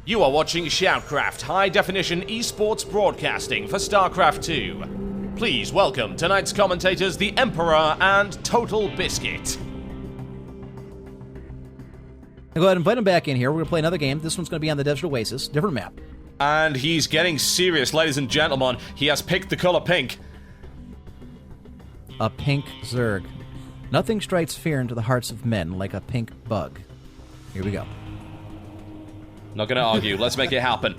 You are watching SHOUTcraft, high-definition esports broadcasting for StarCraft 2. Please welcome tonight's commentators, the Emperor and TotalBiscuit. I'll go ahead and invite him back in here. We're going to play another game. This one's going to be on the Desert Oasis, different map. And he's getting serious, ladies and gentlemen. He has picked the color pink. A pink Zerg. Nothing strikes fear into the hearts of men like a pink bug. Here we go. Not going to argue. Let's make it happen.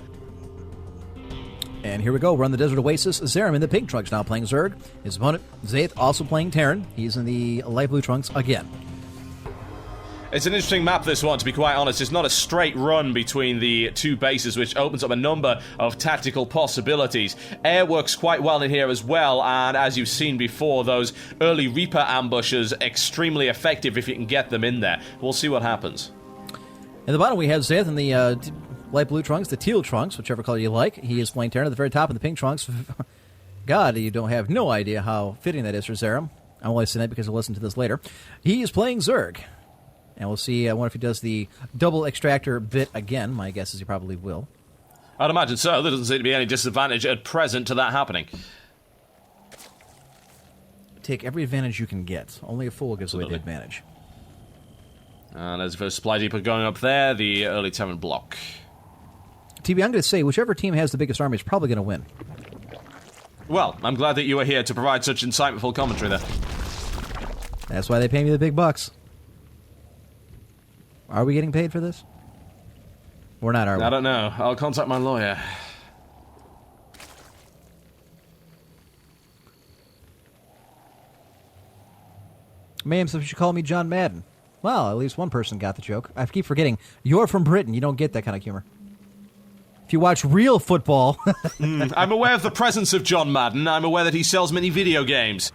And here we go. We're on the Desert Oasis. Zarum in the pink trunks now playing Zerg. His opponent, Zieth, also playing Terran. He's in the light blue trunks again. It's an interesting map, this one, to be quite honest. It's not a straight run between the two bases, which opens up a number of tactical possibilities. Air works quite well in here as well, and as you've seen before, those early Reaper ambushes, extremely effective if you can get them in there. We'll see what happens. In the bottom, we have Zieth in the light blue trunks, the teal trunks, whichever color you like. He is playing Terran at the very top in the pink trunks. God, you don't have no idea how fitting that is for Zarum. I'm only saying that because I'll listen to this later. He is playing Zerg. And we'll see, I wonder if he does the double extractor bit again. My guess is he probably will. I'd imagine so. There doesn't seem to be any disadvantage at present to that happening. Take every advantage you can get. Only a fool gives away the advantage. And there's the first supply depot going up there, the early Terran block. TB, I'm going to say, whichever team has the biggest army is probably going to win. Well, I'm glad that you are here to provide such insightful commentary there. That's why they pay me the big bucks. Are we getting paid for this? We're not, are we? I don't know. I'll contact my lawyer. Ma'am says you should call me John Madden. Well, at least one person got the joke. I keep forgetting. You're from Britain. You don't get that kind of humor. If you watch real football... I'm aware of the presence of John Madden. I'm aware that he sells many video games.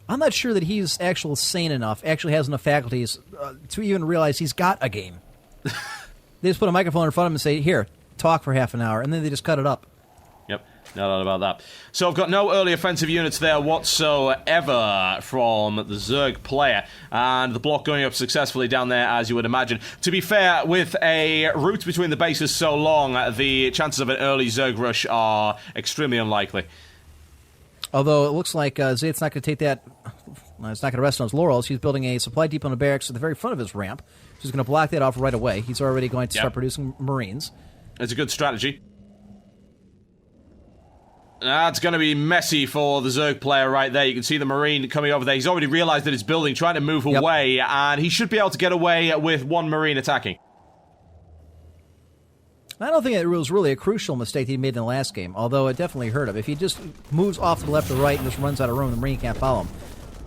I'm not sure that he's actually sane enough, actually has enough faculties to even realize he's got a game. They just put a microphone in front of him and say, here, talk for half an hour, and then they just cut it up. Yep, no doubt about that. So I've got no early offensive units there whatsoever from the Zerg player, and the block going up successfully down there, as you would imagine. To be fair, with a route between the bases so long, the chances of an early Zerg rush are extremely unlikely. Although it looks like Zieth's not going to take that... Well, it's not going to rest on his laurels. He's building a supply depot in the barracks at the very front of his ramp. So he's going to block that off right away. He's already going to start producing Marines. It's a good strategy. That's going to be messy for the Zerg player right there. You can see the Marine coming over there. He's already realized that it's building, trying to move away, and he should be able to get away with one Marine attacking. I don't think it was really a crucial mistake he made in the last game, although it definitely hurt him. If he just moves off to the left or right and just runs out of room, the Marine can't follow him.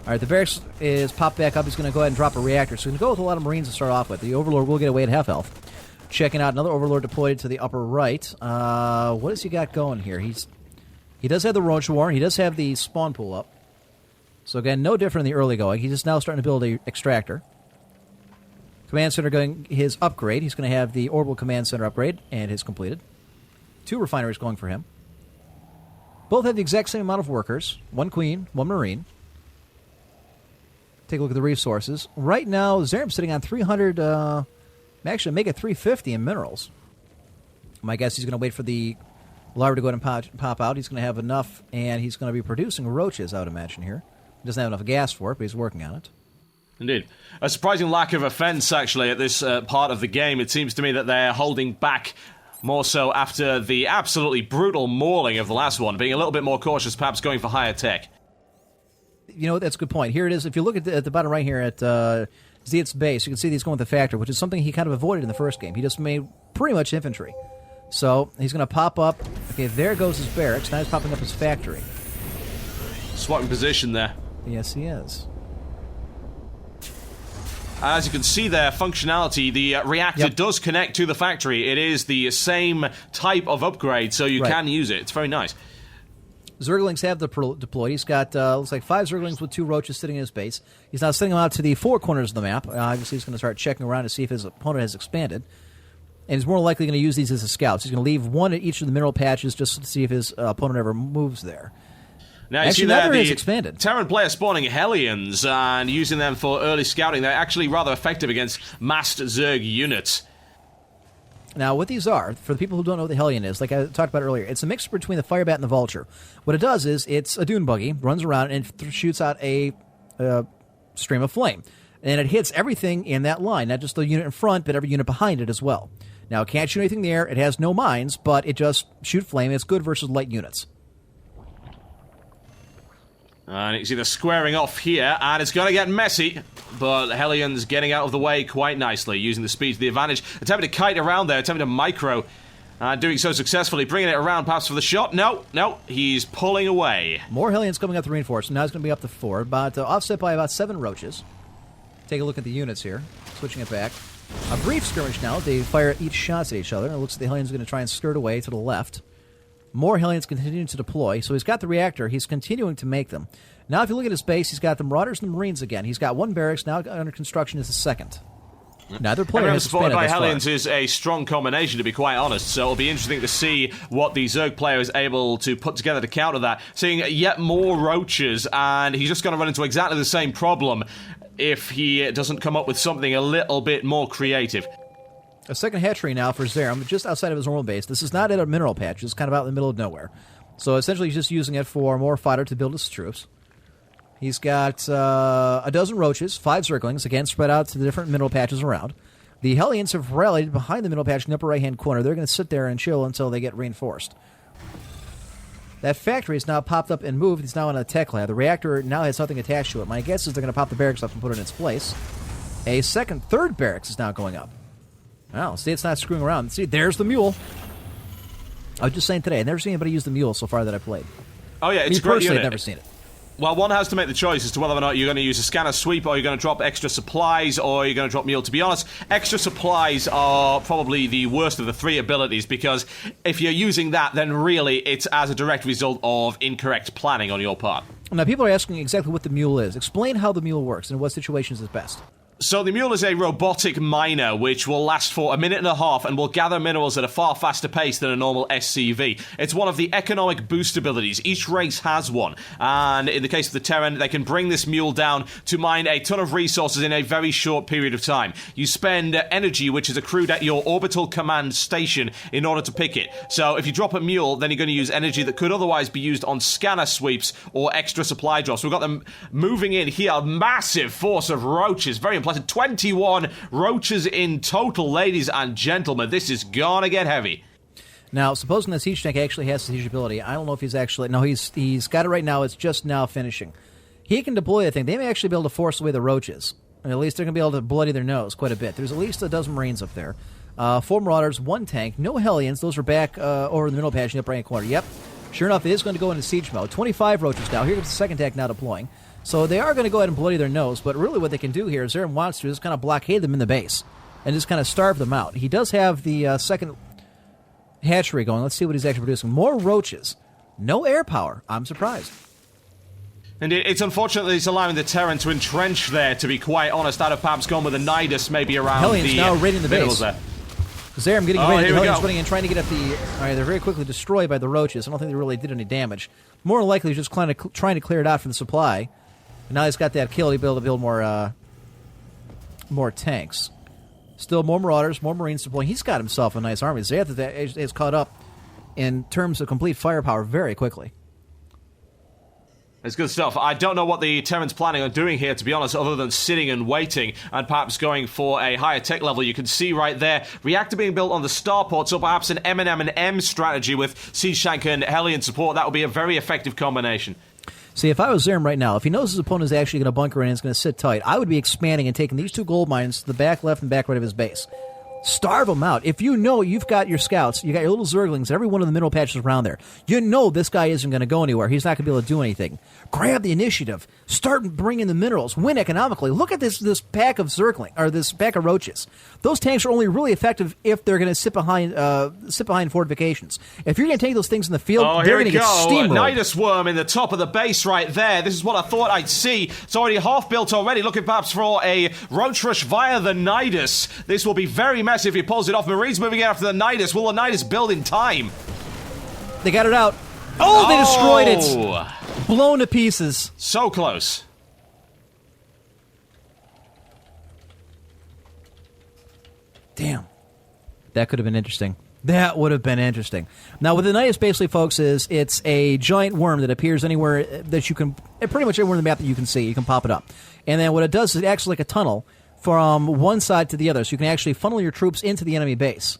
All right, the barracks is popped back up. He's going to go ahead and drop a reactor. So he's going to go with a lot of Marines to start off with. The Overlord will get away at half health. Checking out another Overlord deployed to the upper right. What has he got going here? He does have the Roach War. He does have the spawn pool up. So again, no different in the early going. He's just now starting to build a extractor. Command Center going his upgrade. He's going to have the Orbital Command Center upgrade, and his completed. 2 refineries going for him. Both have the exact same amount of workers. 1 Queen, 1 Marine. Take a look at the resources. Right now, Zarum's sitting on 300, actually make it 350 in minerals. My guess he's going to wait for the larva to go ahead and pop out. He's going to have enough, and he's going to be producing roaches, I would imagine, here. He doesn't have enough gas for it, but he's working on it. Indeed. A surprising lack of offense, actually, at this part of the game. It seems to me that they're holding back more so after the absolutely brutal mauling of the last one, being a little bit more cautious, perhaps going for higher tech. You know, that's a good point. Here it is. If you look at the bottom right here at Zieth's base, you can see that he's going with the factor, which is something he kind of avoided in the first game. He just made pretty much infantry. So he's going to pop up. Okay, there goes his barracks. Now he's popping up his factory. Swapping position there. Yes, he is. As you can see there, functionality, the reactor does connect to the factory. It is the same type of upgrade, so you can use it. It's very nice. Zerglings have deployed. He's got, looks like 5 Zerglings with 2 roaches sitting in his base. He's now sending them out to the 4 corners of the map. Obviously, he's going to start checking around to see if his opponent has expanded. And he's more likely going to use these as his scouts. He's going to leave 1 at each of the mineral patches just to see if his opponent ever moves there. Now, you actually, see there, the expanded. Terran player spawning Hellions and using them for early scouting. They're actually rather effective against massed Zerg units. Now, what these are, for the people who don't know what the Hellion is, like I talked about earlier, it's a mix between the Firebat and the Vulture. What it does is, it's a dune buggy, runs around, and shoots out a stream of flame. And it hits everything in that line, not just the unit in front, but every unit behind it as well. Now, it can't shoot anything in the air, it has no mines, but it just shoots flame, it's good versus light units. And it's either squaring off here, and it's going to get messy, but Hellion's getting out of the way quite nicely, using the speed to the advantage, attempting to kite around there, attempting to micro, doing so successfully, bringing it around perhaps for the shot. No, he's pulling away. More Hellions coming up to reinforce, now it's going to be up to 4, but offset by about 7 roaches. Take a look at the units here, switching it back. A brief skirmish now, they fire each shots at each other, and it looks like the Hellion's going to try and skirt away to the left. More Hellions continue to deploy, so he's got the reactor, he's continuing to make them. Now if you look at his base, he's got the Marauders and the Marines again. He's got 1 barracks, now under construction is the 2nd. Neither player has supported by Hellions far. is a strong combination, to be quite honest, so it'll be interesting to see what the Zerg player is able to put together to counter that. Seeing yet more roaches, and he's just going to run into exactly the same problem if he doesn't come up with something a little bit more creative. A second hatchery now for Zarum, just outside of his normal base. This is not at a mineral patch, it's kind of out in the middle of nowhere. So essentially he's just using it for more fodder to build his troops. He's got a dozen roaches, 5 zerglings, again spread out to the different mineral patches around. The Hellions have rallied behind the mineral patch in the upper right-hand corner. They're going to sit there and chill until they get reinforced. That factory is now popped up and moved. It's now in a tech lab. The reactor now has something attached to it. My guess is they're going to pop the barracks up and put it in its place. A third barracks is now going up. Wow, see, it's not screwing around. See, there's the mule. I was just saying today, I've never seen anybody use the mule so far that I played. Oh yeah, it's a great unit. I've never seen it. Well, one has to make the choice as to whether or not you're going to use a scanner sweep, or you're going to drop extra supplies, or you're going to drop mule. To be honest, extra supplies are probably the worst of the 3 abilities, because if you're using that, then really it's as a direct result of incorrect planning on your part. Now, people are asking exactly what the mule is. Explain how the mule works and what situations is best. So the mule is a robotic miner which will last for a minute and a half and will gather minerals at a far faster pace than a normal SCV. It's one of the economic boost abilities. Each race has one, and in the case of the Terran, they can bring this mule down to mine a ton of resources in a very short period of time. You spend energy which is accrued at your orbital command station in order to pick it. So if you drop a mule, then you're going to use energy that could otherwise be used on scanner sweeps or extra supply drops. We've got them moving in here, a massive force of roaches, very impressive. 21 roaches in total, ladies and gentlemen. This is gonna get heavy. Now, supposing that siege tank actually has siege ability, I don't know if he's actually... No, he's got it right now. It's just now finishing. He can deploy that thing. They may actually be able to force away the roaches. And at least they're going to be able to bloody their nose quite a bit. There's at least a dozen Marines up there. 4 Marauders, 1 tank, no Hellions. Those are back over in the middle patch in the upper right corner. Yep. Sure enough, it is going to go into siege mode. 25 roaches now. Here comes the second tank now deploying. So they are going to go ahead and bloody their nose, but really what they can do here is Zarum wants to just kind of blockade them in the base and just kind of starve them out. He does have the second hatchery going. Let's see what he's actually producing. More roaches. No air power. I'm surprised. And it's unfortunate that he's allowing the Terran to entrench there, to be quite honest. I'd have perhaps gone with a Nidus maybe around Hellions the now raiding the base. there. Zarum getting ready. The Hellions go. running in, trying to get at the... All right, they're very quickly destroyed by the roaches. I don't think they really did any damage. More than likely, he's just trying to clear it out from the supply. And now he's got that kill, he'll be able to build more tanks. Still more Marauders, more Marines deploying. He's got himself a nice army. Zieth is caught up in terms of complete firepower very quickly. It's good stuff. I don't know what the Terran's planning on doing here, to be honest, other than sitting and waiting and perhaps going for a higher tech level. You can see right there, reactor being built on the starport, so perhaps an M&M strategy with Siege Tank and Hellion support. That would be a very effective combination. See, if I was Zarum right now, if he knows his opponent is actually going to bunker in and is going to sit tight, I would be expanding and taking these 2 gold mines to the back left and back right of his base. Starve them out. If you know you've got your scouts, you got your little zerglings, every one of the middle patches around there, you know this guy isn't going to go anywhere. He's not going to be able to do anything. Grab the initiative. Start bringing the minerals. Win economically. Look at this pack of zergling, or this pack of roaches. Those tanks are only really effective if they're going to sit behind fortifications. If you're going to take those things in the field, they're going to get steamrolled. Nidus worm in the top of the base right there. This is what I thought I'd see. It's already half built already. Looking perhaps for a roach rush via the Nidus. This will be very messy if he pulls it off. Marines moving after the Nidus. Will the Nidus build in time? They got it out. Oh, they destroyed it. Blown to pieces. So close. Damn. That could have been interesting. That would have been interesting. Now, what the Nidus basically, folks, is it's a giant worm that appears anywhere that you can, pretty much everywhere on the map that you can see. You can pop it up. And then what it does is it acts like a tunnel from one side to the other, so you can actually funnel your troops into the enemy base.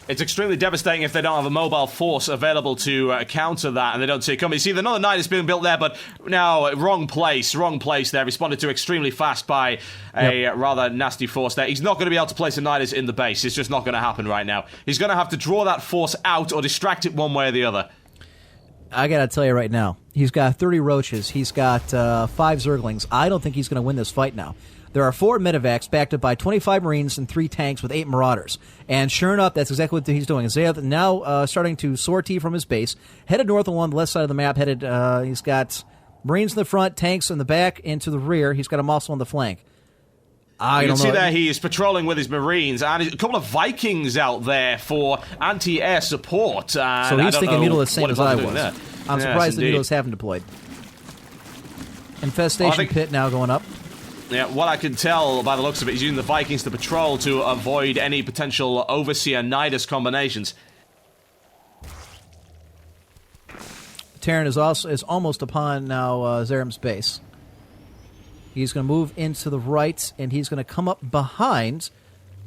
It's extremely devastating if they don't have a mobile force available to counter that, and they don't see it coming. You see, another Nidus being built there, but now wrong place there. Responded to extremely fast by a rather nasty force there. He's not going to be able to place a Nidus in the base. It's just not going to happen right now. He's going to have to draw that force out or distract it one way or the other. I gotta tell you right now, he's got 30 roaches. He's got 5 Zerglings. I don't think he's going to win this fight now. There are 4 medevacs backed up by 25 Marines and 3 tanks with 8 Marauders. And sure enough, that's exactly what he's doing. Zieth now starting to sortie from his base, headed north along the left side of the map. He's got Marines in the front, tanks in the back, into the rear. He's got them also on the flank. You can see there he is patrolling with his Marines, and a couple of Vikings out there for anti-air support. So he's thinking Needle is the same as I was. I'm surprised the Needles haven't deployed. Infestation pit now going up. Yeah, what I can tell by the looks of it, he's using the Vikings to patrol to avoid any potential Overseer-Nidus combinations. Terran is almost upon now Zarum's base. He's going to move into the right, and he's going to come up behind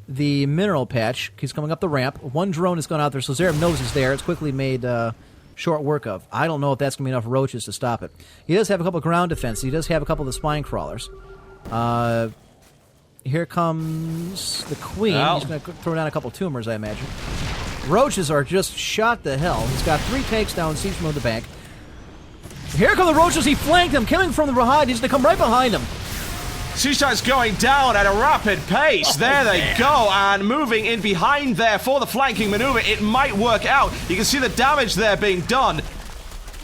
the mineral patch. He's coming up the ramp. 1 drone has gone out there, so Zarum knows he's there. It's quickly made short work of. I don't know if that's going to be enough roaches to stop it. He does have a couple of ground defense. He does have a couple of the spine crawlers. Here comes the Queen. He's going to throw down a couple tumors, I imagine. Roaches are just shot to hell. He's got 3 tanks down, siege mode the bank. Here come the roaches. He flanked them, killing from the behind. He's going to come right behind him. Siege tanks going down at a rapid pace. There they go, and moving in behind there for the flanking maneuver. It might work out. You can see the damage there being done.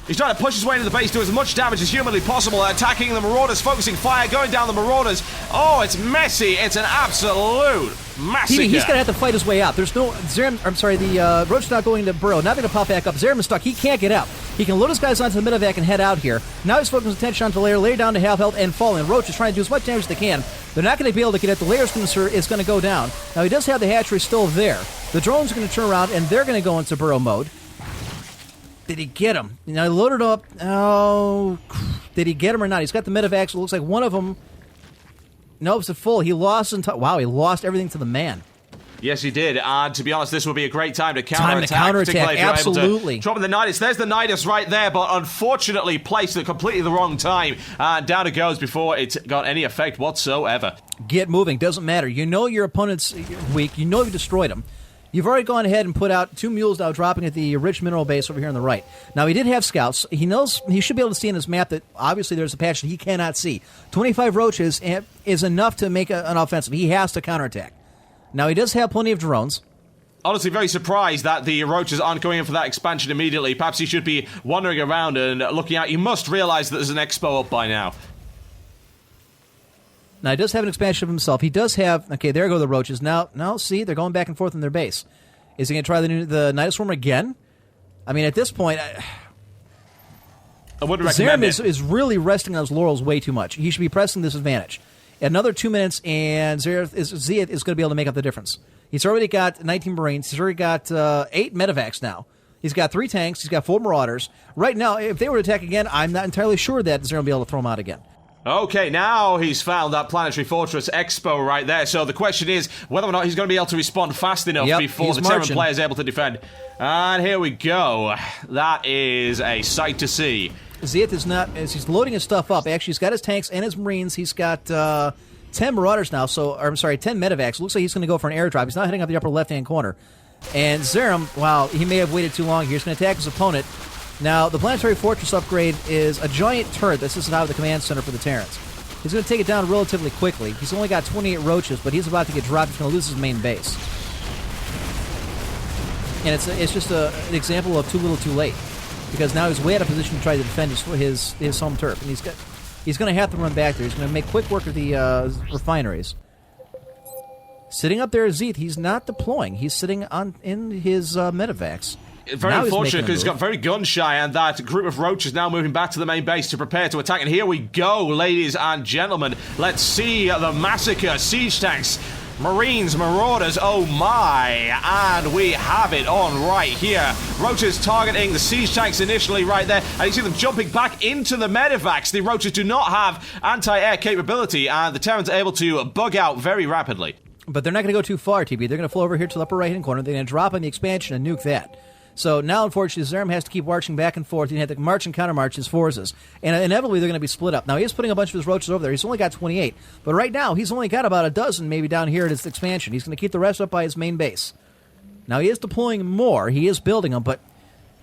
He's trying to push his way into the base, do as much damage as humanly possible, attacking the Marauders, focusing fire, going down the Marauders. Oh, it's messy. It's an absolute massacre. He's going to have to fight his way out. There's no... the Roach's not going to burrow. Now they're going to pop back up. Zarum is stuck. He can't get out. He can load his guys onto the medevac and head out here. Now he's focusing attention onto the layer down to half health and falling. Roach is trying to do as much damage as they can. They're not going to be able to get it. The layer is going to go down. Now he does have the hatchery still there. The drones are going to turn around and they're going to go into burrow mode. Did he get him? Now, he loaded up. Oh, did he get him or not? He's got the medevacs. It looks like one of them. Nope, it's full. He lost. Wow, he lost everything to the man. Yes, he did. And to be honest, this would be a great time to counterattack. Absolutely. Drop the Nidus. There's the Nidus right there, but unfortunately placed at completely the wrong time. And down it goes before it got any effect whatsoever. Get moving. Doesn't matter. You know your opponent's weak. You know you destroyed him. You've already gone ahead and put out 2 mules now dropping at the rich mineral base over here on the right. Now, he did have scouts. He knows he should be able to see in his map that obviously there's a patch that he cannot see. 25 roaches is enough to make an offensive. He has to counterattack. Now, he does have plenty of drones. Honestly, very surprised that the roaches aren't going in for that expansion immediately. Perhaps he should be wandering around and looking out. You must realize that there's an expo up by now. Now, he does have an expansion of himself. He does have... Okay, there go the roaches. Now, see, they're going back and forth in their base. Is he going to try the Nidus Swarm again? I mean, at this point... I wouldn't recommend Zarum is really resting on his laurels way too much. He should be pressing this advantage. Another 2 minutes, and Zieth is going to be able to make up the difference. He's already got 19 Marines. He's already got 8 medevacs now. He's got 3 tanks. He's got 4 Marauders. Right now, if they were to attack again, I'm not entirely sure that Zarum will be able to throw them out again. Okay, now he's found that Planetary Fortress Expo right there. So the question is whether or not he's going to be able to respond fast enough before the Terran player is able to defend. And here we go. That is a sight to see. Zieth is not, as he's loading his stuff up. Actually, he's got his tanks and his Marines. He's got 10 Marauders now. 10 medevacs. Looks like he's going to go for an airdrop. He's not heading up the upper left-hand corner. And Zarum, wow, he may have waited too long here. He's going to attack his opponent. Now, the Planetary Fortress upgrade is a giant turret that sits out of the command center for the Terrans. He's going to take it down relatively quickly. He's only got 28 roaches, but he's about to get dropped. He's going to lose his main base. And it's just an example of too little too late. Because now he's way out of position to try to defend his home turf. And he's going to have to run back there. He's going to make quick work of the refineries. Sitting up there is Zieth. He's not deploying. He's sitting in his medevacs. Very unfortunate because he's got very gun shy, and that group of roaches now moving back to the main base to prepare to attack. And here we go, ladies and gentlemen. Let's see the massacre. Siege tanks Marines, Marauders, oh my, and we have it on right here. Roaches targeting the siege tanks initially right there, and you see them jumping back into the medevacs. The Roaches do not have anti-air capability, and the Terrans are able to bug out very rapidly. But they're not going to go too far, TB. They're going to flow over here to the upper right-hand corner. They're going to drop on the expansion and nuke that. So now, unfortunately, Zarum has to keep marching back and forth. He's going to have to march and countermarch his forces. And inevitably, they're going to be split up. Now, he is putting a bunch of his Roaches over there. He's only got 28. But right now, he's only got about a dozen maybe down here at his expansion. He's going to keep the rest up by his main base. Now, he is deploying more. He is building them. But,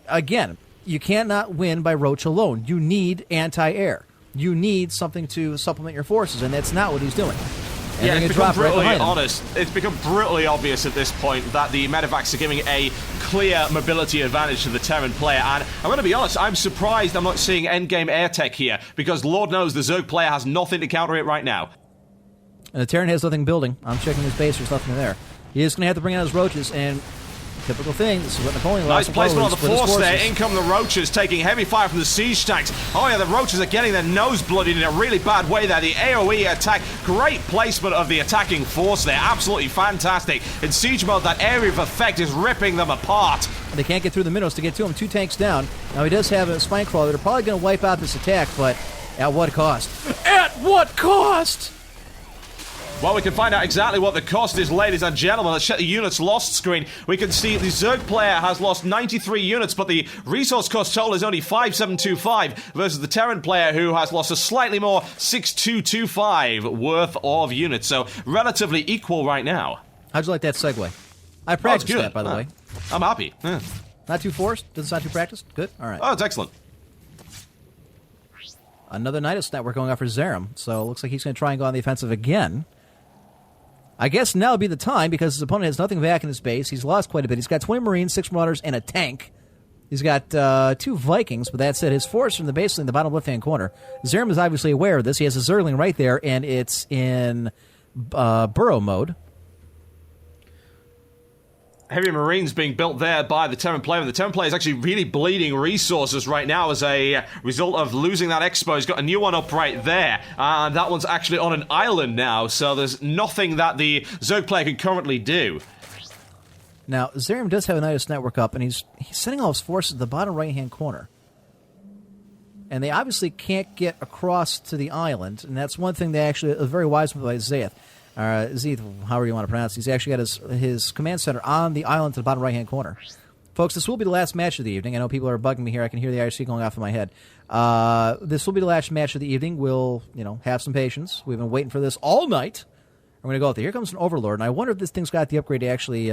again, you cannot win by Roach alone. You need anti-air. You need something to supplement your forces, and that's not what he's doing. And yeah, it's become brutally honest. It's become brutally obvious at this point that the medevacs are giving a clear mobility advantage to the Terran player. And I'm going to be honest, I'm surprised I'm not seeing endgame air tech here, because Lord knows the Zerg player has nothing to counter it right now. And the Terran has nothing building. I'm checking his base. There's nothing there. He is going to have to bring out his Roaches, and typical thing. This is what Napoleon lost. Nice placement on the force there. In come the Roaches, taking heavy fire from the siege tanks. Oh yeah, the Roaches are getting their nose bloodied in a really bad way there. The AoE attack, great placement of the attacking force there. Absolutely fantastic. In siege mode, that area of effect is ripping them apart. They can't get through the minnows to get to him. 2 tanks down. Now he does have a spine crawler. They're probably going to wipe out this attack, but at what cost? At what cost? Well, we can find out exactly what the cost is, ladies and gentlemen. Let's check the units lost screen. We can see the Zerg player has lost 93 units, but the resource cost total is only 5725 versus the Terran player, who has lost a slightly more 6225 worth of units. So relatively equal right now. How'd you like that segue? I practiced that, by the way. I'm happy. Yeah. Not too forced? Doesn't sound too practiced? Good? All right. Oh, it's excellent. Another Nidus network going out for Zarum, so it looks like he's going to try and go on the offensive again. I guess now would be the time, because his opponent has nothing back in his base. He's lost quite a bit. He's got 20 Marines, 6 Marauders, and a tank. He's got 2 Vikings, but that's it. His force from the base in the bottom left-hand corner. Zarum is obviously aware of this. He has a Zergling right there, and it's in burrow mode. Heavy Marines being built there by the Terran player. The Terran player is actually really bleeding resources right now as a result of losing that Expo. He's got a new one up right there, and that one's actually on an island now, so there's nothing that the Zerg player can currently do. Now, Zarum does have a Nidus network up, and he's sending all his forces to the bottom right-hand corner. And they obviously can't get across to the island, and that's one thing they actually, a very wise move by Zieth. Zieth, however you want to pronounce it. He's actually got his command center on the island to the bottom right-hand corner. Folks, this will be the last match of the evening. I know people are bugging me here. I can hear the IRC going off in my head. This will be the last match of the evening. We'll, have some patience. We've been waiting for this all night. I'm going to go out there. Here comes an Overlord, and I wonder if this thing's got the upgrade to actually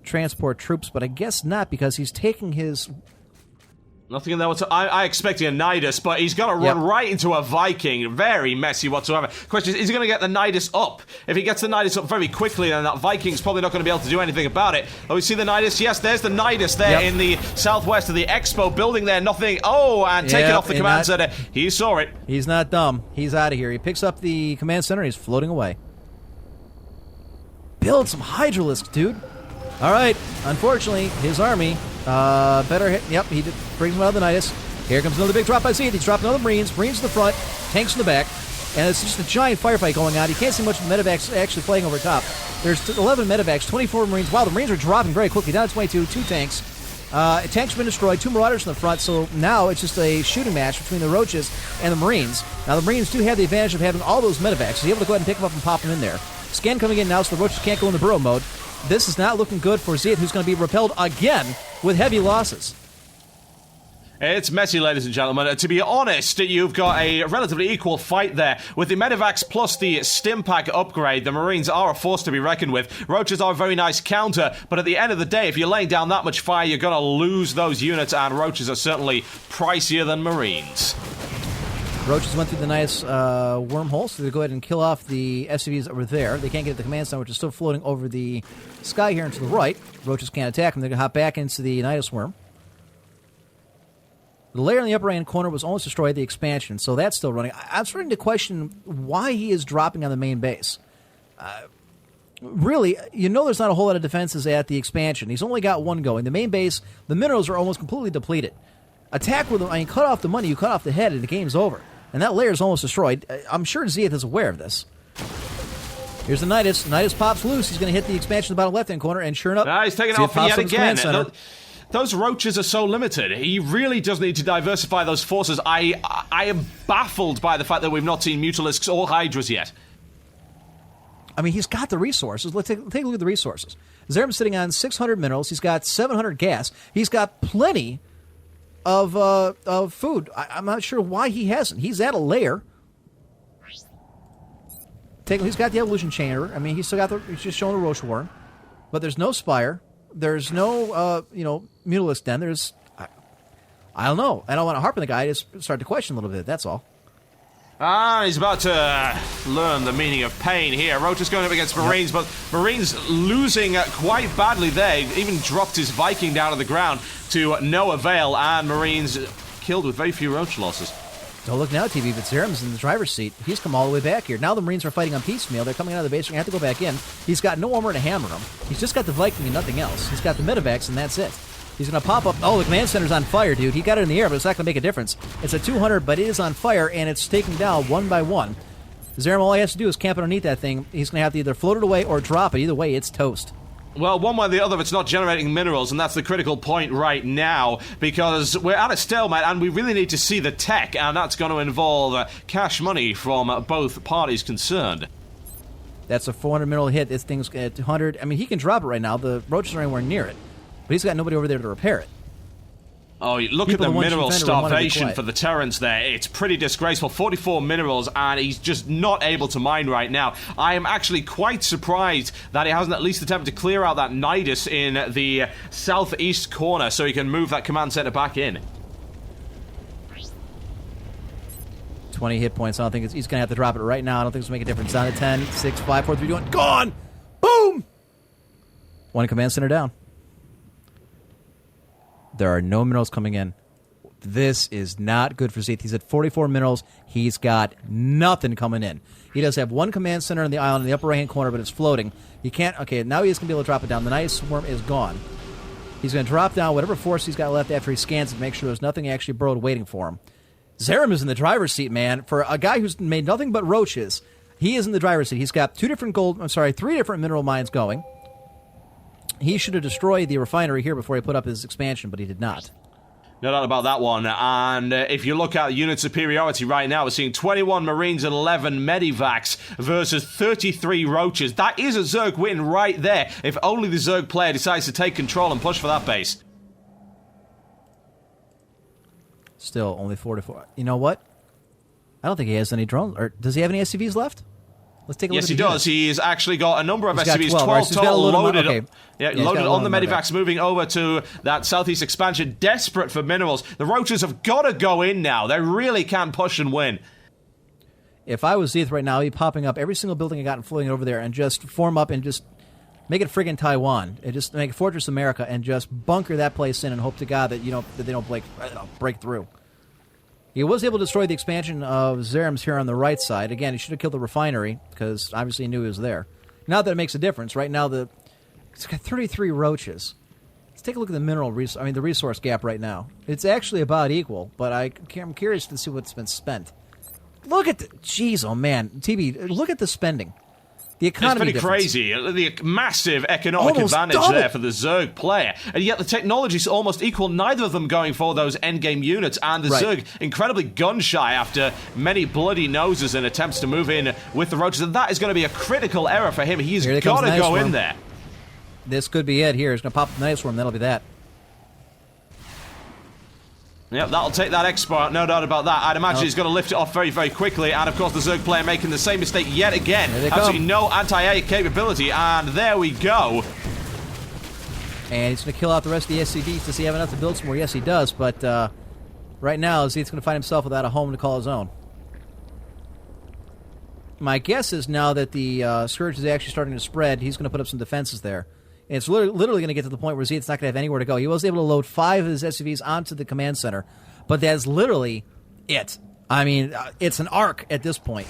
transport troops, but I guess not, because he's taking his... Nothing in there whatsoever. I expecting a Nidus, but he's going to run right into a Viking. Very messy whatsoever. Question is he going to get the Nidus up? If he gets the Nidus up very quickly, then that Viking's probably not going to be able to do anything about it. Oh, we see the Nidus. Yes, there's the Nidus there in the southwest of the Expo building there. Nothing. Oh, and taking off the command center. He saw it. He's not dumb. He's out of here. He picks up the command center and he's floating away. Build some Hydralisks, dude. All right. Unfortunately, his army better hit. Yep, he brings him out of the Nidus. Here comes another big drop by Zieth. He's dropping another Marines. Marines in the front, tanks in the back, and it's just a giant firefight going on. You can't see much of the medevacs actually playing over top. There's 11 medevacs, 24 Marines. Wow, the Marines are dropping very quickly. Down to 22, 2 tanks. Tanks have been destroyed, 2 Marauders in the front, so now it's just a shooting match between the Roaches and the Marines. Now, the Marines do have the advantage of having all those medevacs, so you're able to go ahead and pick them up and pop them in there. Scan coming in now, so the Roaches can't go into burrow mode. This is not looking good for Zieth, who's going to be repelled again with heavy losses. It's messy, ladies and gentlemen. To be honest, you've got a relatively equal fight there. With the medevacs plus the Stimpack upgrade, the Marines are a force to be reckoned with. Roaches are a very nice counter, but at the end of the day, if you're laying down that much fire, you're going to lose those units, and Roaches are certainly pricier than Marines. Roaches went through the nice wormhole, so they go ahead and kill off the SCVs over there. They can't get to the command center, which is still floating over the sky here and to the right. Roaches can't attack them. They're going to hop back into the Nidus worm. The layer in the upper right-hand corner was almost destroyed, the expansion, so that's still running. I'm starting to question why he is dropping on the main base. Really, there's not a whole lot of defenses at the expansion. He's only got one going. The main base, the minerals are almost completely depleted. Attack with them, cut off the money, you cut off the head, and the game's over. And that layer is almost destroyed. I'm sure Zieth is aware of this. Here's the Nidus. Nidus pops loose. He's going to hit the expansion in the bottom left-hand corner, and sure enough... He's taking off yet again. Those roaches are so limited. He really does need to diversify those forces. I am baffled by the fact that we've not seen Mutalisks or Hydras yet. I mean, he's got the resources. Let's take a look at the resources. Zarum's sitting on 600 minerals. He's got 700 gas. He's got plenty of food. I'm not sure why he hasn't. He's at a lair. He's got the evolution chamber. I mean, he's just showing the roach worm. But there's no spire. There's no, Mutalisk den. There's, I don't know. I don't want to harp on the guy. I just start to question a little bit. That's all. He's about to learn the meaning of pain here. Roach is going up against Marines, but Marines losing quite badly there. Even dropped his Viking down to the ground to no avail, and Marines killed with very few Roach losses. Don't look now, TV, but Zarum's in the driver's seat. He's come all the way back here. Now the Marines are fighting on piecemeal. They're coming out of the base. They're going to have to go back in. He's got no armor to hammer him. He's just got the Viking and nothing else. He's got the medevacs, and that's it. He's going to pop up. Oh, the command center's on fire, dude. He got it in the air, but it's not going to make a difference. It's a 200, but it is on fire, and it's taken down one by one. Zarum, all he has to do is camp underneath that thing. He's going to have to either float it away or drop it. Either way, it's toast. Well, one way or the other, it's not generating minerals, and that's the critical point right now, because we're at a stalemate, and we really need to see the tech, and that's going to involve cash money from both parties concerned. That's a 400 mineral hit. This thing's at 200. I mean, he can drop it right now. The roaches are anywhere near it. But he's got nobody over there to repair it. Oh, look at the mineral starvation for the Terrans there. It's pretty disgraceful. 44 minerals, and he's just not able to mine right now. I am actually quite surprised that he hasn't at least attempted to clear out that Nidus in the southeast corner so he can move that command center back in. 20 hit points. I don't think he's going to have to drop it right now. I don't think it's going to make a difference. Down to 10, 6, 5, 4, 3, 2, 1. Gone! Boom! One command center down. There are no minerals coming in. This is not good for Zieth. He's at 44 minerals. He's got nothing coming in. He does have one command center on the island in the upper right-hand corner, but it's floating. He can't... Okay, now he's going to be able to drop it down. The Nice Swarm is gone. He's going to drop down whatever force he's got left after he scans it to make sure there's nothing actually burrowed waiting for him. Zarum is in the driver's seat, man. For a guy who's made nothing but roaches, he is in the driver's seat. He's got three different mineral mines going. He should have destroyed the refinery here before he put up his expansion, but he did not. No doubt about that one. And if you look at unit superiority right now, we're seeing 21 Marines and 11 Medivacs versus 33 Roaches. That is a Zerg win right there, if only the Zerg player decides to take control and push for that base. Still, only 44. You know what? I don't think he has any drones. Or does he have any SCVs left? Let's take a look at he does. He's actually got a number of SCVs, 12 total loaded. Okay. Loaded on the Medivacs, moving over to that southeast expansion, desperate for minerals. The Roaches have got to go in now. They really can push and win. If I was Zieth right now, I'd be popping up every single building I got and floating over there and just form up and just make it friggin' Taiwan. And just make Fortress America and just bunker that place in and hope to God that that they don't break through. He was able to destroy the expansion of Zarum's here on the right side. Again, he should have killed the refinery, because obviously he knew he was there. Not that it makes a difference. Right now, it's got 33 roaches. Let's take a look at the resource gap right now. It's actually about equal, but I'm curious to see what's been spent. Look at jeez, oh man. TB, look at the spending. The economy It's pretty crazy. The massive economic advantage there for the Zerg player. And yet the technology's almost equal. Neither of them going for those endgame units. And the Zerg incredibly gun-shy after many bloody noses and attempts to move in with the Roaches. And that is going to be a critical error for him. He's got to go in there. This could be it here. He's going to pop the Nice Worm. That'll be that. Yep, that'll take that export, no doubt about that. I'd imagine he's going to lift it off very, very quickly. And, of course, the Zerg player making the same mistake yet again. Absolutely no anti-air capability. And there we go. And he's going to kill out the rest of the SCVs. Does he have enough to build some more? Yes, he does. But right now, Zieth's going to find himself without a home to call his own. My guess is now that the Scourge is actually starting to spread, he's going to put up some defenses there. And it's literally going to get to the point where Zieth's not going to have anywhere to go. He was able to load 5 of his SCVs onto the command center, but that's literally it. I mean, it's an arc at this point.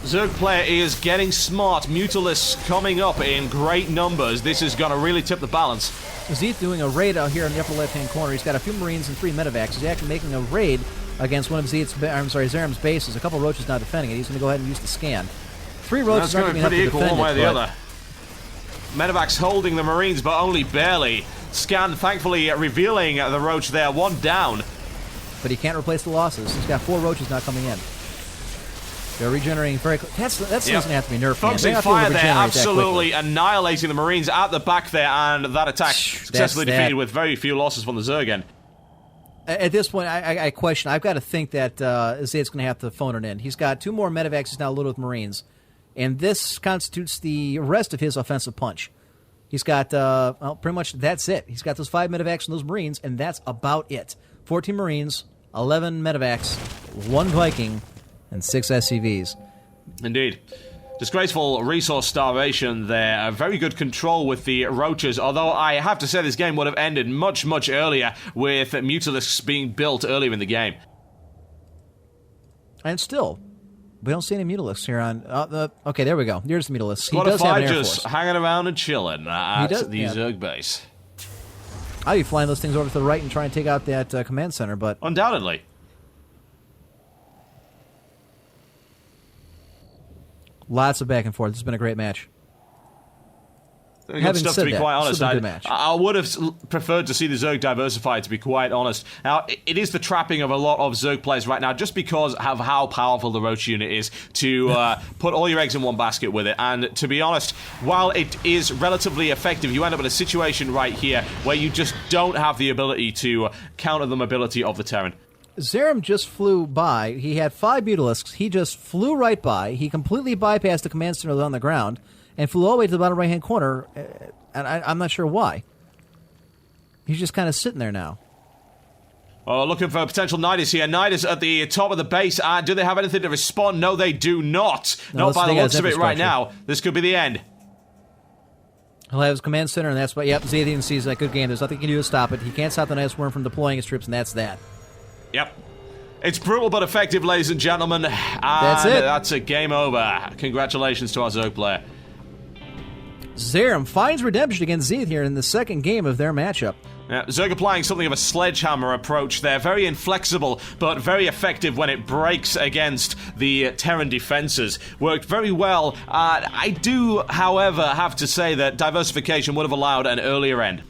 Zerg player is getting smart. Mutalisks coming up in great numbers. This is going to really tip the balance. Zieth doing a raid out here in the upper left-hand corner. He's got a few Marines and 3 medevacs. He's actually making a raid against one of Zarum's bases. A couple of Roaches not defending it. He's going to go ahead and use the scan. 3 roaches That's aren't going to going be to pretty defend equal one way or it, the other. Medevac's holding the Marines, but only barely. Scan, thankfully, revealing the roach there. 1 down. but he can't replace the losses. He's got 4 roaches not coming in. They're regenerating very quickly. That's going to have to be nerfed. Focusing fire there, absolutely annihilating the Marines at the back there, and that attack successfully defeated with very few losses from the Zerg end. At this point, I question. I've got to think that Zieth's going to have to phone it in. He's got 2 more medevacs now loaded with Marines, and this constitutes the rest of his offensive punch. He's got, well, pretty much that's it. He's got those 5 medevacs and those Marines, and that's about it. 14 Marines, 11 medevacs, 1 Viking, and 6 SCVs. Indeed. Disgraceful resource starvation there. A very good control with the roaches, although I have to say this game would have ended much, much earlier with Mutalisks being built earlier in the game. And still, we don't see any Mutalisks here on... okay, there we go. Here's the Mutalisks. Squad of 5 just hanging around and chilling at the Zerg base. I'd be flying those things over to the right and try and take out that command center, but... Undoubtedly. Lots of back and forth. This has been a great match. Good stuff, to be quite honest. I would have preferred to see the Zerg diversified, to be quite honest. Now, it is the trapping of a lot of Zerg players right now, just because of how powerful the Roach unit is, to put all your eggs in one basket with it. And to be honest, while it is relatively effective, you end up in a situation right here where you just don't have the ability to counter the mobility of the Terran. Zarum just flew by. He had 5 Mutalisks. He just flew right by. He completely bypassed the command center on the ground and flew all the way to the bottom right-hand corner, and I'm not sure why. He's just kind of sitting there now. Oh, looking for a potential Nidus here. Nidus at the top of the base. Do they have anything to respond? No, they do not. Not by the looks of it right now. This could be the end. He'll have his command center, and that's what, yep, Zieth and Zei is a good game. There's nothing he can do to stop it. He can't stop the Nidus worm from deploying his troops, and that's that. Yep. It's brutal but effective, ladies and gentlemen. And that's it. That's a game over. Congratulations to our Zerg player. Zarum finds redemption against Zieth here in the second game of their matchup. Yeah, Zerg applying something of a sledgehammer approach there. Very inflexible, but very effective when it breaks against the Terran defenses. Worked very well. I do, however, have to say that diversification would have allowed an earlier end.